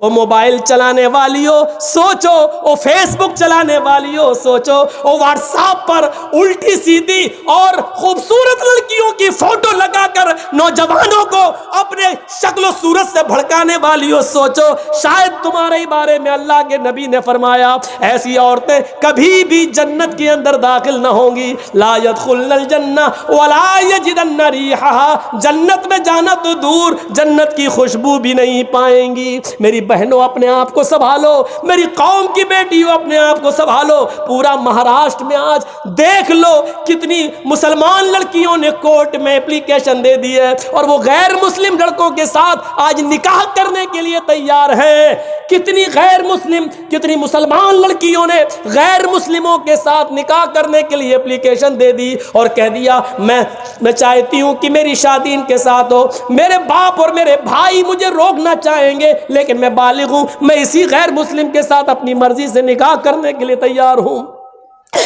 وہ موبائل چلانے والیوں سوچو، وہ فیس بک چلانے والیوں سوچو، وہ واٹس ایپ پر الٹی سیدھی اور خوبصورت لڑکیوں کی فوٹو لگا کر نوجوانوں کو اپنے شکل و صورت سے بھڑکانے والیوں سوچو، شاید تمہارے بارے میں اللہ کے نبی نے فرمایا ایسی عورتیں کبھی بھی جنت کے اندر داخل نہ ہوں گی، لا يدخلن الجنہ ولا یجدن ریحہا، جنت میں جانا تو دور جنت کی خوشبو بھی نہیں پائیں گی۔ میری بہنوں اپنے آپ کو سنبھالو، میری قوم کی بیٹیوں اپنے آپ کو سنبھالو۔ پورا مہاراشٹر میں آج دیکھ لو کتنی مسلمان لڑکیوں نے کورٹ میں اپلیکیشن دے دی ہے اور وہ غیر مسلم لڑکوں کے ساتھ آج نکاح کرنے کے لیے تیار ہیں۔ کتنی غیر مسلم، کتنی مسلمان لڑکیوں نے غیر مسلموں کے ساتھ نکاح کرنے کے لیے اپلیکیشن دے دی اور کہہ دیا میں چاہتی ہوں کہ میری شادی ان کے ساتھ ہو، میرے باپ اور میرے بھائی مجھے روکنا چاہیں گے لیکن میں بالغ ہوں، میں اسی غیر مسلم کے ساتھ اپنی مرضی سے نکاح کرنے کے لیے تیار ہوں۔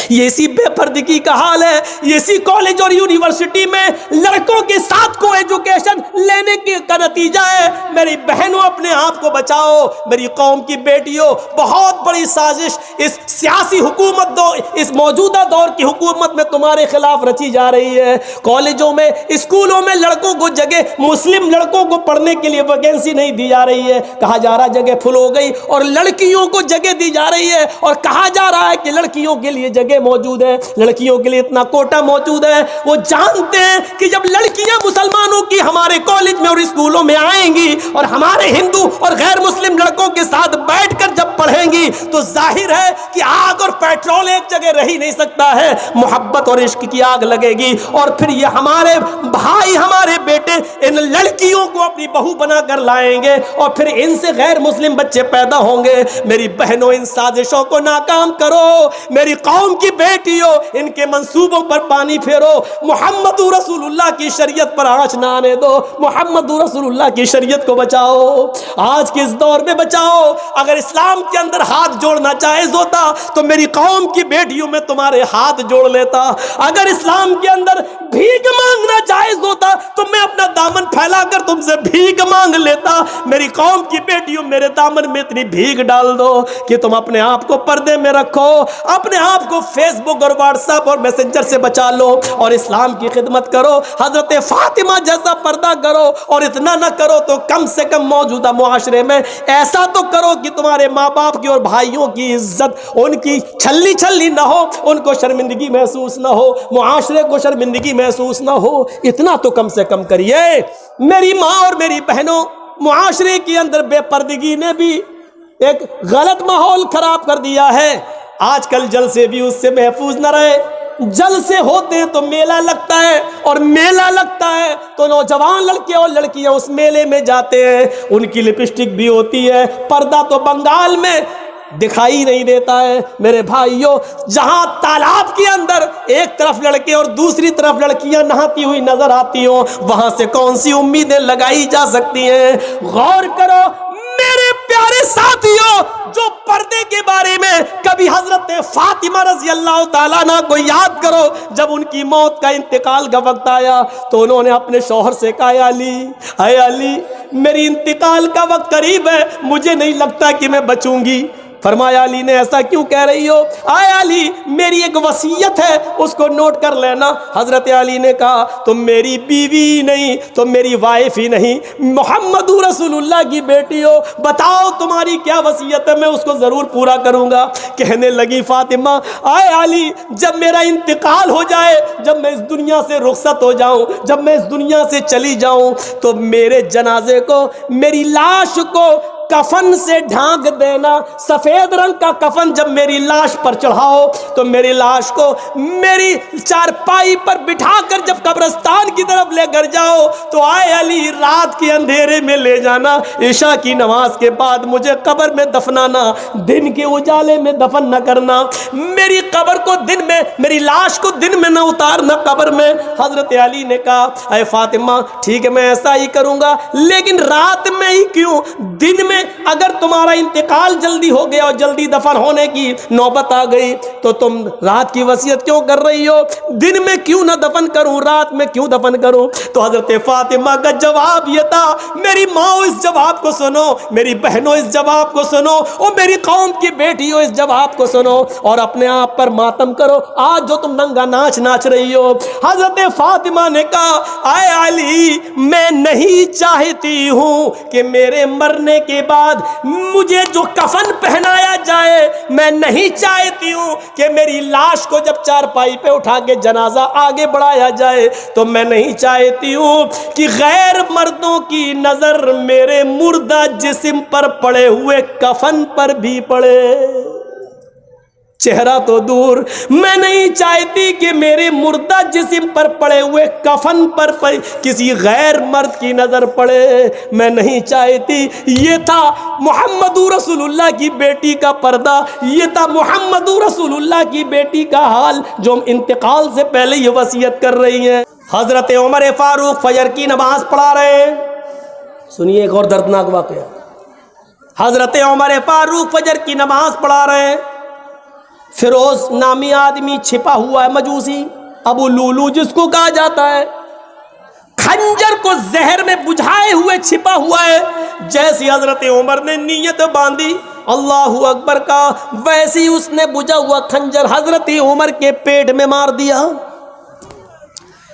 یہ اسی بے پردگی کا حال ہے، یہ اسی کالج اور یونیورسٹی میں لڑکوں کے ساتھ کو ایجوکیشن لینے کا نتیجہ ہے۔ میری بہنوں اپنے آپ کو بچاؤ، میری قوم کی بیٹیوں، بہت بڑی سازش اس سیاسی حکومت اس موجودہ دور کی حکومت میں تمہارے خلاف رچی جا رہی ہے۔ کالجوں میں، اسکولوں میں لڑکوں کو جگہ، مسلم لڑکوں کو پڑھنے کے لیے ویکینسی نہیں دی جا رہی ہے، کہا جا رہا جگہ فل ہو گئی، اور لڑکیوں کو جگہ دی جا رہی ہے اور کہا جا رہا ہے کہ لڑکیوں کے لیے جگہ موجود ہے، لڑکیوں کے لیے اتنا کوٹا موجود ہے۔ وہ جانتے ہیں کہ جب لڑکیاں مسلمانوں کی ہمارے کالج میں اور اسکولوں میں آئیں گی اور ہمارے ہندو اور غیر مسلم لڑکوں کے ساتھ بیٹھ کر جب پڑھیں گی تو ظاہر ہے کہ آگ اور پیٹرول ایک جگہ رہ ہی نہیں سکتا ہے، محبت اور عشق کی آگ لگے گی اور پھر یہ ہمارے بھائی، ہمارے بیٹے ان لڑکیوں کو اپنی بہو بنا کر لائیں گے اور پھر ان سے غیر مسلم بچے پیدا ہوں گے۔ میری بہنوں ان سازشوں کو ناکام کرو، میری قوم کی بیٹیوں ان کے منصوبوں پر پانی پھیرو، محمد رسول اللہ کی شریعت پر آنچ نہ آنے دو، محمد رسول اللہ کی شریعت کو بچاؤ، آج کے اس دور میں بچاؤ۔ اگر اسلام کے اندر ہاتھ جوڑنا جائز ہوتا تو میری قوم کی بیٹیوں میں تمہارے ہاتھ جوڑ لیتا، اگر اسلام کے اندر بھیک مانگنا جائز ہوتا تو میں اپنا دامن پھیلا کر تم سے بھیک مانگ لیتا۔ میری قوم کی بیٹیوں میرے دامن میں اتنی بھیک ڈال دو کہ تم اپنے آپ کو پردے میں رکھو، اپنے آپ کو فیس بک اور واٹس ایپ اور میسنجر سے بچا لو اور اسلام کی خدمت کرو، حضرت فاطمہ جیسا پردہ کرو، اور اتنا نہ کرو تو کم سے کم موجودہ معاشرے میں ایسا تو کرو کہ تمہارے ماں باپ کی اور بھائیوں کی عزت ان کی چھلی چھلی نہ ہو، ان کو شرمندگی محسوس نہ ہو، معاشرے کو شرمندگی محسوس نہ ہو، اتنا تو کم سے کم کریے۔ میری ماں اور میری بہنوں، معاشرے کے اندر بے پردگی نے بھی ایک غلط ماحول خراب کر دیا ہے۔ آج کل جلسے بھی اس سے محفوظ نہ رہے، جلسے ہوتے ہیں تو میلہ لگتا ہے اور میلہ لگتا ہے تو نوجوان لڑکے اور لڑکیاں اس میلے میں جاتے ہیں، ان کی لپسٹک بھی ہوتی ہے، پردہ تو بنگال میں دکھائی نہیں دیتا ہے۔ میرے بھائیوں، جہاں تالاب کے اندر ایک طرف لڑکے اور دوسری طرف لڑکیاں نہاتی ہوئی نظر آتی ہوں، وہاں سے کون سی امیدیں لگائی جا سکتی ہیں؟ غور کرو میرے پیارے ساتھیوں، جو پردے کے بارے میں کبھی حضرت فاطمہ رضی اللہ تعالیٰ عنہ کو یاد کرو، جب ان کی موت کا انتقال کا وقت آیا تو انہوں نے اپنے شوہر سے کہا، اے علی میری انتقال کا وقت قریب ہے، مجھے نہیں لگتا کہ میں بچوں گی۔ فرمایا علی نے ایسا کیوں کہہ رہی ہو؟ آئے علی میری ایک وصیت ہے، اس کو نوٹ کر لینا۔ حضرت علی نے کہا تم میری بیوی نہیں، تم میری وائف ہی نہیں، محمد رسول اللہ کی بیٹی ہو، بتاؤ تمہاری کیا وصیت ہے، میں اس کو ضرور پورا کروں گا۔ کہنے لگی فاطمہ، آئے علی جب میرا انتقال ہو جائے، جب میں اس دنیا سے رخصت ہو جاؤں، جب میں اس دنیا سے چلی جاؤں تو میرے جنازے کو، میری لاش کو کفن سے ڈھانک دینا، سفید رنگ کا کفن جب میری لاش پر چڑھاؤ تو میری لاش کو میری چارپائی پر بٹھا کر جب قبرستان کی طرف لے کر جاؤ تو آئے علی رات کے اندھیرے میں لے جانا، عشاء کی نماز کے بعد مجھے قبر میں دفنانا، دن کے اجالے میں دفن نہ کرنا، میری قبر کو دن میں، میری لاش کو دن میں نہ اتارنا قبر میں۔ حضرت علی نے کہا اے فاطمہ ٹھیک ہے میں ایسا ہی کروں گا، لیکن رات میں ہی کیوں، دن میں میں اگر تمہارا انتقال جلدی ہو گیا اور جلدی دفن ہونے کی نوبت آ گئی تو تم رات کی وصیت کیوں کر رہی ہو؟ دن میں کیوں نہ دفن کروں، رات میں کیوں دفن کروں؟ تو حضرت فاطمہ کا جواب یہ تھا، میری ماں اس جواب کو سنو، میری بہنوں اس جواب کو سنو، اور میری قوم کی بیٹیوں اس جواب کو سنو، اور اپنے آپ پر ماتم کرو آج جو تم ننگا ناچ ناچ رہی ہو۔ حضرت فاطمہ نے کہا، اے علی، میں نہیں چاہتی ہوں کہ میرے مرنے کے بعد مجھے جو کفن پہنایا جائے، میں نہیں چاہتی ہوں کہ میری لاش کو جب چارپائی پہ اٹھا کے جنازہ آگے بڑھایا جائے تو میں نہیں چاہتی ہوں کہ غیر مردوں کی نظر میرے مردہ جسم پر پڑے ہوئے کفن پر بھی پڑے، چہرہ تو دور، میں نہیں چاہتی کہ میرے مردہ جسم پر پڑے ہوئے کفن پر کسی غیر مرد کی نظر پڑے، میں نہیں چاہتی۔ یہ تھا محمد رسول اللہ کی بیٹی کا پردہ، یہ تھا محمد رسول اللہ کی بیٹی کا حال جو ہم انتقال سے پہلے یہ وصیت کر رہی ہیں۔ حضرت عمر فاروق فجر کی نماز پڑھا رہے ہیں، سنیے ایک اور دردناک واقعہ۔ حضرت عمر فاروق فجر کی نماز پڑھا رہے ہیں، فیروز نامی آدمی چھپا ہوا ہے، مجوسی ابو لولو جس کو کہا جاتا ہے، خنجر کو زہر میں بجھائے ہوئے چھپا ہوا ہے۔ جیسی حضرت عمر نے نیت باندھی اللہ اکبر کا، ویسی اس نے بجھا ہوا خنجر حضرت عمر کے پیٹ میں مار دیا۔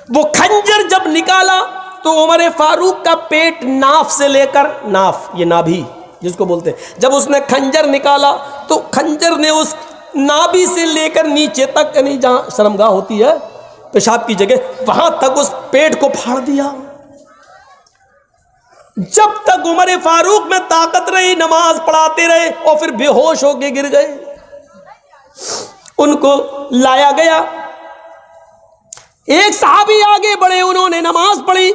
وہ خنجر جب نکالا تو عمر فاروق کا پیٹ ناف سے لے کر، ناف یہ نابھی جس کو بولتے ہیں، جب اس نے خنجر نکالا تو خنجر نے اس نابی سے لے کر نیچے تک، یعنی جہاں شرمگاہ ہوتی ہے پیشاب کی جگہ، وہاں تک اس پیٹ کو پھاڑ دیا۔ جب تک عمر فاروق میں طاقت رہی نماز پڑھاتے رہے اور پھر بے ہوش ہو کے گر گئے۔ ان کو لایا گیا، ایک صحابی آگے بڑھے، انہوں نے نماز پڑھی،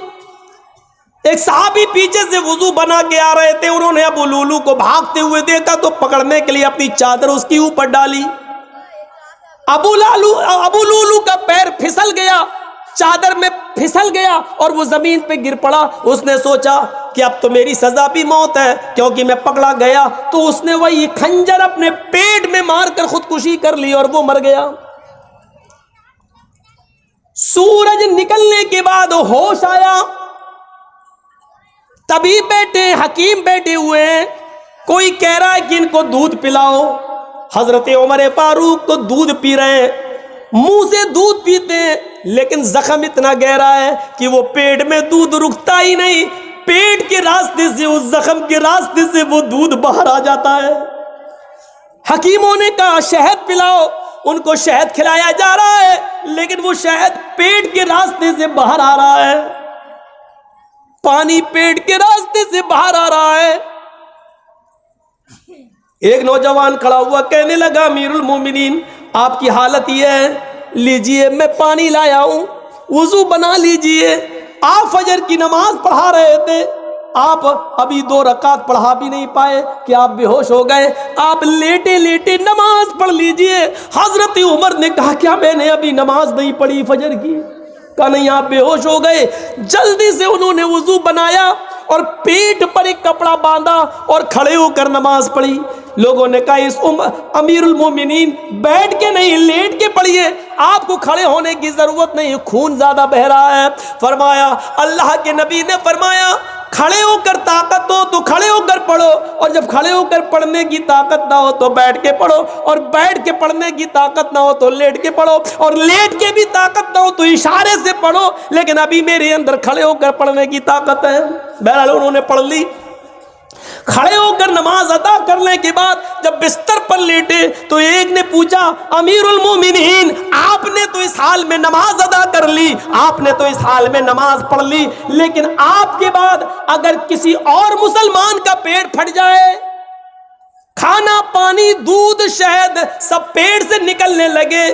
ایک صحابی پیچھے سے وضو بنا کے آ رہے تھے، انہوں نے ابو لولو کو بھاگتے ہوئے دیکھا تو پکڑنے کے لیے اپنی چادر اس کی اوپر ڈالی۔ ابو لولو کا پیر پھسل گیا، چادر میں پھسل گیا اور وہ زمین پہ گر پڑا۔ اس نے سوچا کہ اب تو میری سزا بھی موت ہے کیونکہ میں پکڑا گیا، تو اس نے وہی خنجر اپنے پیٹ میں مار کر خودکشی کر لی اور وہ مر گیا۔ سورج نکلنے کے بعد ہوش آیا، طبیب بیٹھے، حکیم بیٹھے ہوئے ہیں، کوئی کہہ رہا ہے کہ ان کو دودھ پلاؤ۔ حضرت عمر فاروق تو دودھ پی رہے ہیں، منہ سے دودھ پیتے ہیں، لیکن زخم اتنا گہرا ہے کہ وہ پیٹ میں دودھ رکتا ہی نہیں، پیٹ کے راستے سے، اس زخم کے راستے سے وہ دودھ باہر آ جاتا ہے۔ حکیموں نے کہا شہد پلاؤ، ان کو شہد کھلایا جا رہا ہے لیکن وہ شہد پیٹ کے راستے سے باہر آ رہا ہے، پانی پیٹ کے راستے سے باہر آ رہا ہے۔ ایک نوجوان کھڑا ہوا کہنے لگا، امیر المومنین آپ کی حالت یہ ہے، لیجئے میں پانی لایا ہوں، وضو بنا لیجئے۔ آپ فجر کی نماز پڑھا رہے تھے، آپ ابھی 2 رکعت پڑھا بھی نہیں پائے کہ آپ بے ہوش ہو گئے، آپ لیٹے لیٹے نماز پڑھ لیجئے۔ حضرت عمر نے کہا کیا میں نے ابھی نماز نہیں پڑھی فجر کی؟ کہا نہیں، آپ بے ہوش ہو گئے۔ جلدی سے انہوں نے وضو بنایا اور پیٹ پر ایک کپڑا باندھا اور کھڑے ہو کر نماز پڑھی۔ لوگوں نے کہا اس امیر المومنین بیٹھ کے نہیں لیٹ کے پڑھیے، آپ کو کھڑے ہونے کی ضرورت نہیں، خون زیادہ بہ رہا ہے۔ فرمایا، اللہ کے نبی نے فرمایا کھڑے ہو کر طاقت ہو تو کھڑے ہو کر پڑھو، اور جب کھڑے ہو کر پڑھنے کی طاقت نہ ہو تو بیٹھ کے پڑھو، اور بیٹھ کے پڑھنے کی طاقت نہ ہو تو لیٹ کے پڑھو، اور لیٹ کے بھی طاقت نہ ہو تو اشارے سے پڑھو، لیکن ابھی میرے اندر کھڑے ہو کر پڑھنے کی طاقت ہے۔ بہرحال انہوں نے پڑھ لی۔ کھڑے ہو کر نماز ادا کرنے کے بعد جب بستر پر لیٹے تو ایک نے پوچھا، امیر المومنین آپ نے تو اس حال میں نماز ادا کر لی، آپ نے تو اس حال میں نماز پڑھ لی، لیکن آپ کے بعد اگر کسی اور مسلمان کا پیٹ پھٹ جائے، کھانا پانی دودھ شہد سب پیٹ سے نکلنے لگے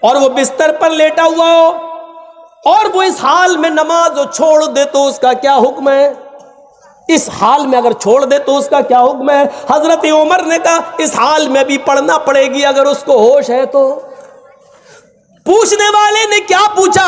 اور وہ بستر پر لیٹا ہوا ہو اور وہ اس حال میں نماز چھوڑ دے تو اس کا کیا حکم ہے؟ اس حال میں اگر چھوڑ دے تو اس کا کیا حکم ہے؟ حضرت عمر نے کہا اس حال میں بھی پڑھنا پڑے گی اگر اس کو ہوش ہے تو۔ پوچھنے والے نے کیا پوچھا؟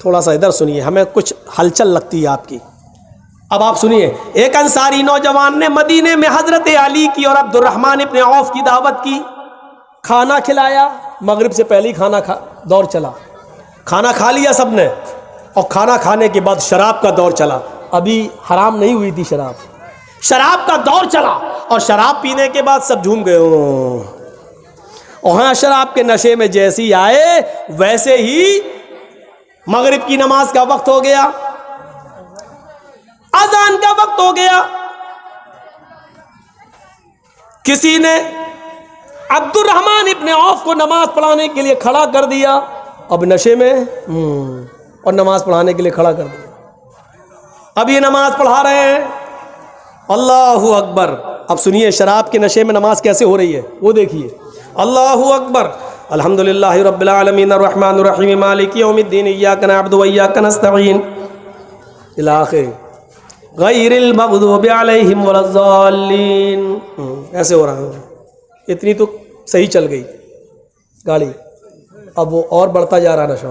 تھوڑا سا ادھر سنیے، ہمیں کچھ ہلچل لگتی ہے آپ کی. اب آپ سنیے. ایک انصاری نوجوان نے مدینے میں حضرت علی کی اور عبد الرحمن ابن عوف کی دعوت کی، کھانا کھلایا. مغرب سے پہلے ہی دور چلا، کھانا کھا لیا سب نے، اور کھانا کھانے کے بعد شراب کا دور چلا. ابھی حرام نہیں ہوئی تھی شراب کا دور چلا، اور شراب پینے کے بعد سب جھوم گئے. اور ہاں شراب کے نشے میں جیسے ہی آئے ویسے ہی مغرب کی نماز کا وقت ہو گیا، اذان کا وقت ہو گیا. کسی نے عبد الرحمن ابن عوف کو نماز پڑھانے کے لیے کھڑا کر دیا. اب نشے میں اور نماز پڑھانے کے لیے کھڑا کر دیا. اب یہ نماز پڑھا رہے ہیں. اللہ اکبر. اب سنیے شراب کے نشے میں نماز کیسے ہو رہی ہے وہ دیکھیے. اللہ اکبر. الحمدللہ رب العالمین الرحمن الرحیم مالک یوم الدین ایاک نعبد و ایاک نستعین الی آخر غیر المغضوب علیہم ولا الضالین. ایسے ہو رہا ہے. اتنی تو صحیح چل گئی گاڑی، اب وہ اور بڑھتا جا رہا نشہ.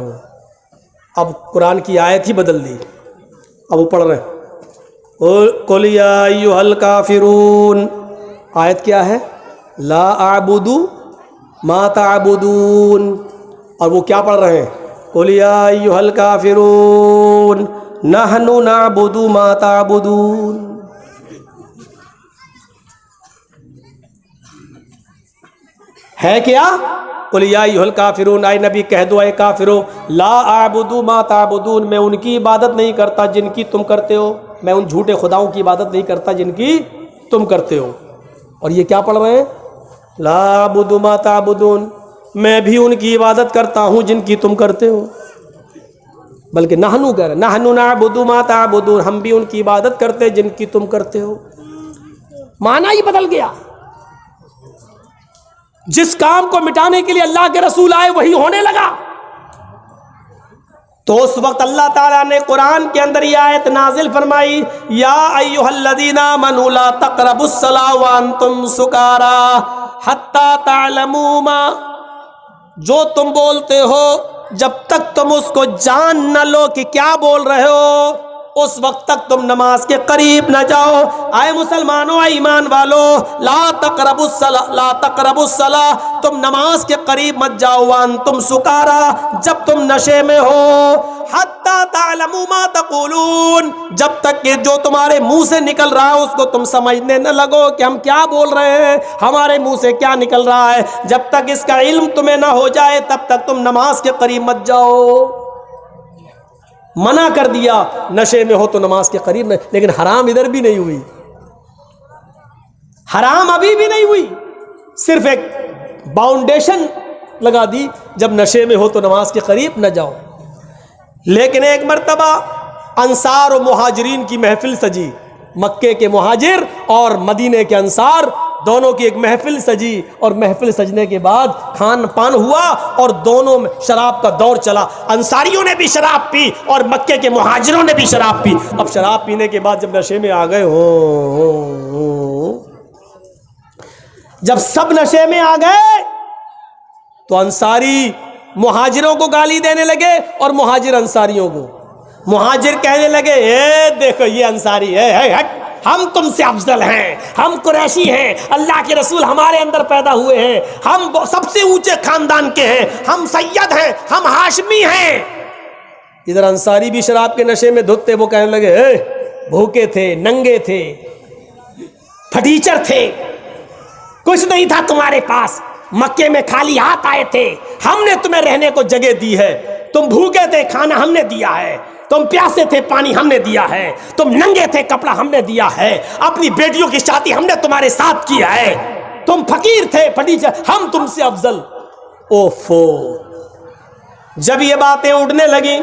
اب قرآن کی آیت ہی بدل دی. اب وہ پڑھ رہے ہیں قل یا ایھا الکافرون. آیت کیا ہے؟ لا اعبد ما تعبدون. اور وہ کیا پڑھ رہے ہیں؟ قل یا ایھا الکافرون نحن نعبد ما تعبدون. ہے کیا؟ قل یا ایھا الکافرون، اے نبی کہہ دو اے کافرو، لا اعبد ما تعبدون، میں ان کی عبادت نہیں کرتا جن کی تم کرتے ہو. میں ان جھوٹے خداؤں کی عبادت نہیں کرتا جن کی تم کرتے ہو. اور یہ کیا پڑھ رہے ہیں؟ لا اعبد ما تعبدون، میں بھی ان کی عبادت کرتا ہوں جن کی تم کرتے ہو. بلکہ نحنو کہہ رہے ہیں، نحن نعبد ما تعبدون، ہم بھی ان کی عبادت کرتے جن کی تم کرتے ہو. معنی ہی بدل گیا. جس کام کو مٹانے کے لیے اللہ کے رسول آئے وہی ہونے لگا. تو اس وقت اللہ تعالیٰ نے قرآن کے اندر یہ آیت نازل فرمائی، یا ایھا الذین آمنوا لا تقربوا الصلاۃ وانتم سکارا حتی تعلموا ما، جو تم بولتے ہو جب تک تم اس کو جان نہ لو کہ کیا بول رہے ہو اس وقت تک تم نماز کے قریب نہ جاؤ. آئے مسلمانوں، اے ایمان والو، لا تقربوا الصلاۃ، لا تقربوا الصلاۃ، تم نماز کے قریب مت جاؤ وانتم سکارا، جب تم نشے میں ہو، حتی تعلموا ما تقولون، جب تک کہ جو تمہارے منہ سے نکل رہا ہے اس کو تم سمجھنے نہ لگو کہ ہم کیا بول رہے ہیں، ہمارے منہ سے کیا نکل رہا ہے. جب تک اس کا علم تمہیں نہ ہو جائے تب تک تم نماز کے قریب مت جاؤ. منع کر دیا. نشے میں ہو تو نماز کے قریب نہیں. لیکن حرام ادھر بھی نہیں ہوئی، حرام ابھی بھی نہیں ہوئی، صرف ایک باؤنڈیشن لگا دی، جب نشے میں ہو تو نماز کے قریب نہ جاؤ. لیکن ایک مرتبہ انصار و مہاجرین کی محفل سجی. مکے کے مہاجر اور مدینے کے انصار دونوں کی ایک محفل سجی، اور محفل سجنے کے بعد کھان پان ہوا اور دونوں میں شراب کا دور چلا. انصاریوں نے بھی شراب پی اور مکے کے مہاجروں نے بھی شراب پی. اب شراب پینے کے بعد جب نشے میں آ گئے جب سب نشے میں آ گئے تو انصاری مہاجروں کو گالی دینے لگے اور مہاجر انصاریوں کو. مہاجر کہنے لگے اے دیکھو یہ انصاری ہے، ہم تم سے افضل ہیں، ہم قریشی ہیں، اللہ کے رسول ہمارے اندر پیدا ہوئے ہیں، ہم سب سے اونچے خاندان کے ہیں، ہم سید ہیں، ہم ہاشمی ہیں. ادھر انصاری بھی شراب کے نشے میں دھتے. وہ کہنے لگے اے بھوکے تھے، ننگے تھے، پھٹیچر تھے، کچھ نہیں تھا تمہارے پاس، مکے میں خالی ہاتھ آئے تھے، ہم نے تمہیں رہنے کو جگہ دی ہے. تم بھوکے تھے، کھانا ہم نے دیا ہے، تم پیاسے تھے، پانی ہم نے دیا ہے، تم ننگے تھے، کپڑا ہم نے دیا ہے، اپنی بیٹیوں کی شادی ہم نے تمہارے ساتھ کیا ہے، تم فقیر تھے، پھٹیچر، ہم تم سے افضل. اوفو. جب یہ باتیں اڑنے لگیں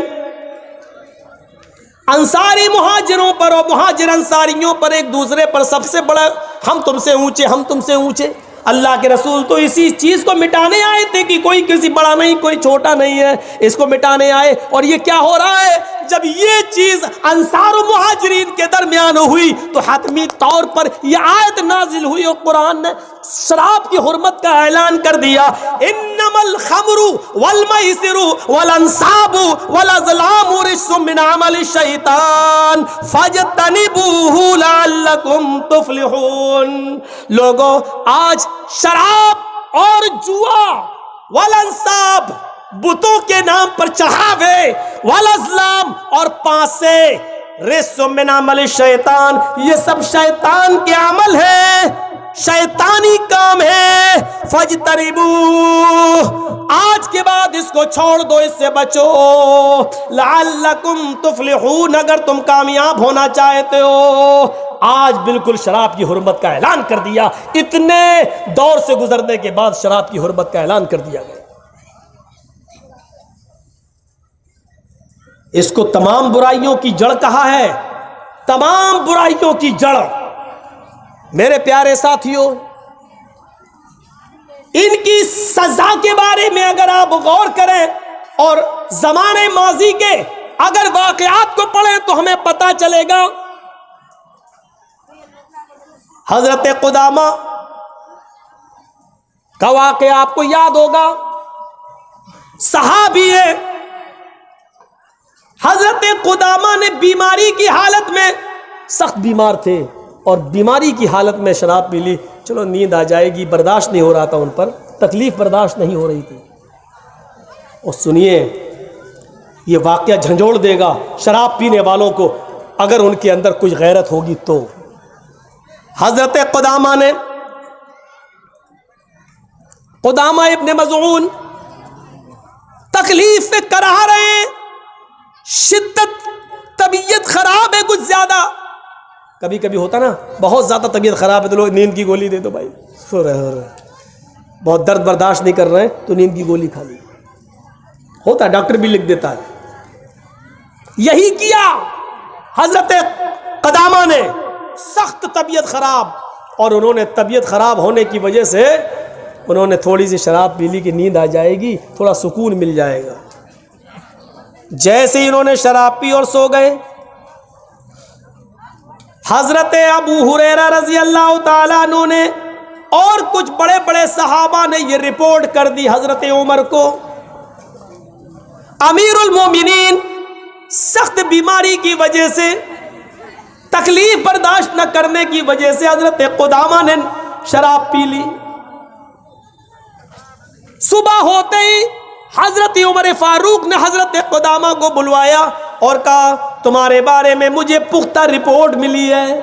انصاری مہاجروں پر اور مہاجر انصاریوں پر، ایک دوسرے پر، سب سے بڑا ہم تم سے اونچے، ہم تم سے اونچے. اللہ کے رسول تو اسی چیز کو مٹانے آئے تھے کہ کوئی کسی بڑا نہیں، کوئی چھوٹا نہیں ہے، اس کو مٹانے آئے. اور یہ کیا ہو رہا ہے؟ جب یہ چیز انصار و مہاجرین کے درمیان ہوئی تو حتمی طور پر یہ آیت نازل ہوئی اور قرآن نے شراب کی حرمت کا اعلان کر دیا، انما الخمر والمیسر والانصاب والازلام رجس من عمل الشیطان فاجتنبوه لعلکم تفلحون۔ لوگوں، آج شراب اور جوا والانصاب بتوں کے نام پر چڑھاوے والازلام اور پانسے رجس من عمل الشیطان، یہ سب شیطان کے عمل ہے، شیطانی کام ہے۔ فاجتنبوہ، آج کے بعد اس کو چھوڑ دو، اس سے بچو، لعلکم تفلحون، اگر تم کامیاب ہونا چاہتے ہو۔ آج بالکل شراب کی حرمت کا اعلان کر دیا، اتنے دور سے گزرنے کے بعد شراب کی حرمت کا اعلان کر دیا گیا۔ اس کو تمام برائیوں کی جڑ کہا ہے، تمام برائیوں کی جڑ۔ میرے پیارے ساتھیوں، ان کی سزا کے بارے میں اگر آپ غور کریں اور زمانے ماضی کے اگر واقعات کو پڑھیں تو ہمیں پتہ چلے گا۔ حضرت قدامہ کا واقعہ آپ کو یاد ہوگا، صحابی ہے۔ حضرت قدامہ نے بیماری کی حالت میں، سخت بیمار تھے اور بیماری کی حالت میں شراب پی لی، چلو نیند آ جائے گی، برداشت نہیں ہو رہا تھا، ان پر تکلیف برداشت نہیں ہو رہی تھی۔ اور سنیے، یہ واقعہ جھنجھوڑ دے گا شراب پینے والوں کو اگر ان کے اندر کچھ غیرت ہوگی تو۔ حضرت قدامہ نے، قدامہ ابن مظعون تکلیف سے کرا رہے ہیں، شدت، طبیعت خراب ہے کچھ زیادہ۔ کبھی کبھی ہوتا نا، بہت زیادہ طبیعت خراب ہے تو لوگ نیند کی گولی دے دو بھائی، سو رہے، بہت درد برداشت نہیں کر رہے ہیں تو نیند کی گولی کھا لی، ہوتا ہے، ڈاکٹر بھی لکھ دیتا ہے۔ یہی کیا حضرت قدامہ نے، سخت طبیعت خراب، اور انہوں نے طبیعت خراب ہونے کی وجہ سے انہوں نے تھوڑی سی شراب پی لی کہ نیند آ جائے گی، تھوڑا سکون مل جائے گا۔ جیسے ہی انہوں نے شراب پی اور سو گئے، حضرت ابو ہریرہ رضی اللہ تعالیٰ عنہ نے اور کچھ بڑے بڑے صحابہ نے یہ رپورٹ کر دی حضرت عمر کو۔ امیر المومنین سخت بیماری کی وجہ سے، تکلیف برداشت نہ کرنے کی وجہ سے حضرت قدامہ نے شراب پی لی۔ صبح ہوتے ہی حضرت عمر فاروق نے حضرت قدامہ کو بلوایا اور کہا، تمہارے بارے میں مجھے پختہ رپورٹ ملی ہے۔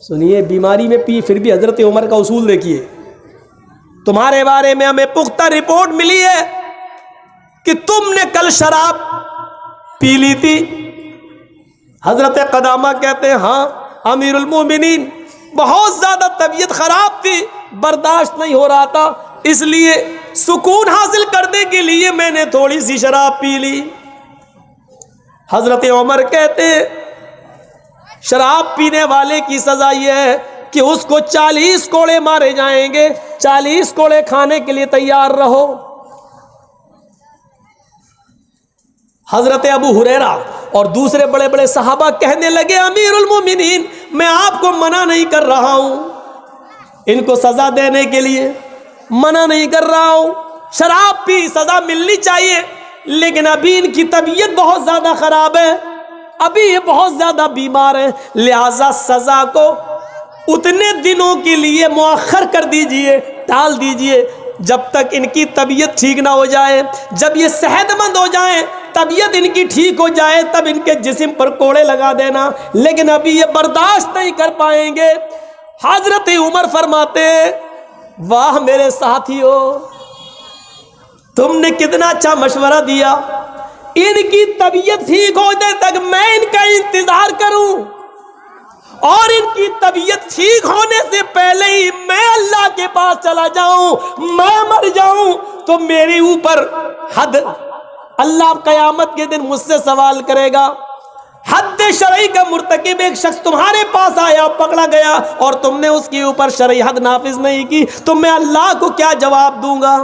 سنیے، بیماری میں پی، پھر بھی حضرت عمر کا اصول دیکھیے، تمہارے بارے میں ہمیں پختہ رپورٹ ملی ہے کہ تم نے کل شراب پی لی تھی۔ حضرت قدامہ کہتے ہیں، ہاں امیر المومنین، بہت زیادہ طبیعت خراب تھی، برداشت نہیں ہو رہا تھا، اس لیے سکون حاصل کرنے کے لیے میں نے تھوڑی سی شراب پی لی۔ حضرت عمر کہتے ہیں، شراب پینے والے کی سزا یہ ہے کہ اس کو 40 کوڑے مارے جائیں گے، 40 کوڑے کھانے کے لیے تیار رہو۔ حضرت ابو ہریرہ اور دوسرے بڑے بڑے صحابہ کہنے لگے، امیر المومنین، میں آپ کو منع نہیں کر رہا ہوں، ان کو سزا دینے کے لیے منع نہیں کر رہا ہوں، شراب پی، سزا ملنی چاہیے، لیکن ابھی ان کی طبیعت بہت زیادہ خراب ہے، ابھی یہ بہت زیادہ بیمار ہے، لہذا سزا کو اتنے دنوں کے لیے مؤخر کر دیجئے، ٹال دیجئے، جب تک ان کی طبیعت ٹھیک نہ ہو جائے، جب یہ صحت مند ہو جائیں، طبیعت ان کی ٹھیک ہو جائے، تب ان کے جسم پر کوڑے لگا دینا، لیکن ابھی یہ برداشت نہیں کر پائیں گے۔ حضرت عمر فرماتے، واہ میرے ساتھیو، تم نے کتنا اچھا مشورہ دیا، ان کی طبیعت ٹھیک ہونے تک میں ان کا انتظار کروں، اور ان کی طبیعت ٹھیک ہونے سے پہلے ہی میں اللہ کے پاس چلا جاؤں، میں مر جاؤں تو میرے اوپر حد، اللہ قیامت کے دن مجھ سے سوال کرے گا، حد شرعی کا مرتکب ایک شخص تمہارے پاس آیا، پکڑا گیا، اور تم نے اس کے اوپر شرعی حد نافذ نہیں کی، تو میں اللہ کو کیا جواب دوں گا؟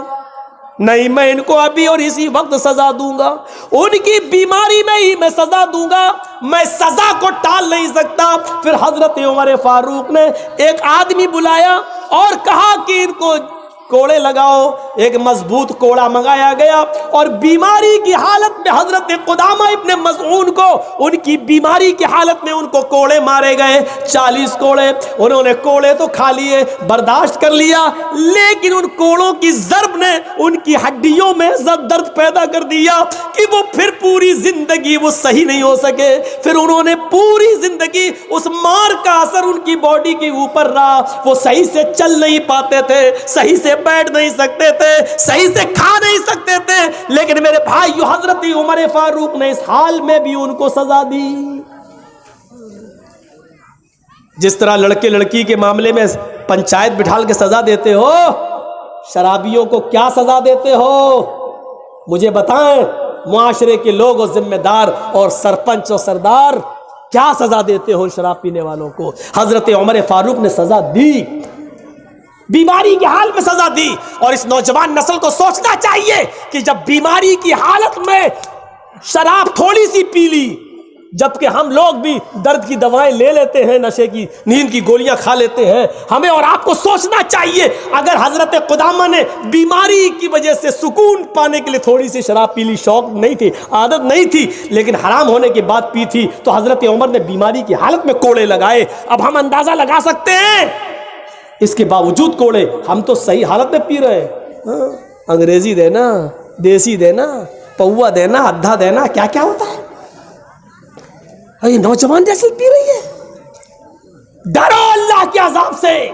نہیں میں ان کو ابھی اور اسی وقت سزا دوں گا، ان کی بیماری میں ہی میں سزا دوں گا، میں سزا کو ٹال نہیں سکتا۔ پھر حضرت عمر فاروق نے ایک آدمی بلایا اور کہا کہ ان کو کوڑے لگاؤ۔ ایک مضبوط کوڑا منگایا گیا اور بیماری کی حالت میں حضرت قدامہ ابن مظعون کو، ان کی بیماری کی حالت میں ان کو کوڑے مارے گئے، 40 کوڑے۔ انہوں نے کوڑے تو کھا لیے، برداشت کر لیا، لیکن ان کوڑوں کی ضرب نے ان کی ہڈیوں میں درد پیدا کر دیا کہ وہ پھر پوری زندگی وہ صحیح نہیں ہو سکے۔ پھر انہوں نے پوری زندگی اس مار کا اثر ان کی باڈی کے اوپر رہا، وہ صحیح سے چل نہیں پاتے تھے، صحیح سے بیٹھ نہیں سکتے تھے، صحیح سے کھا نہیں سکتے تھے، لیکن میرے بھائیو حضرت عمر فاروق نے اس حال میں بھی ان کو سزا دی۔ جس طرح لڑکے لڑکی کے معاملے میں پنچایت بٹھال کے سزا دیتے ہو، شرابیوں کو کیا سزا دیتے ہو؟ مجھے بتائیں، معاشرے کے لوگ اور ذمہ دار اور سرپنچ اور سردار کیا سزا دیتے ہو شراب پینے والوں کو؟ حضرت عمر فاروق نے سزا دی، بیماری کے حال میں سزا دی۔ اور اس نوجوان نسل کو سوچنا چاہیے کہ جب بیماری کی حالت میں شراب تھوڑی سی پی لی، جبکہ ہم لوگ بھی درد کی دوائیں لے لیتے ہیں، نشے کی نیند کی گولیاں کھا لیتے ہیں، ہمیں اور آپ کو سوچنا چاہیے اگر حضرت قدامہ نے بیماری کی وجہ سے سکون پانے کے لیے تھوڑی سی شراب پی لی، شوق نہیں تھی، عادت نہیں تھی، لیکن حرام ہونے کے بعد پی تھی، تو حضرت عمر نے بیماری کی حالت میں کوڑے لگائے۔ اب ہم اندازہ لگا سکتے ہیں، اس کے باوجود کوڑے، ہم تو صحیح حالت میں پی رہے ہیں۔ انگریزی دینا، دیسی دینا، پوا دینا، ادھا دینا، کیا کیا ہوتا ہے؟ یہ نوجوان جیسے پی رہی ہے۔ ڈرو اللہ کے عذاب سے۔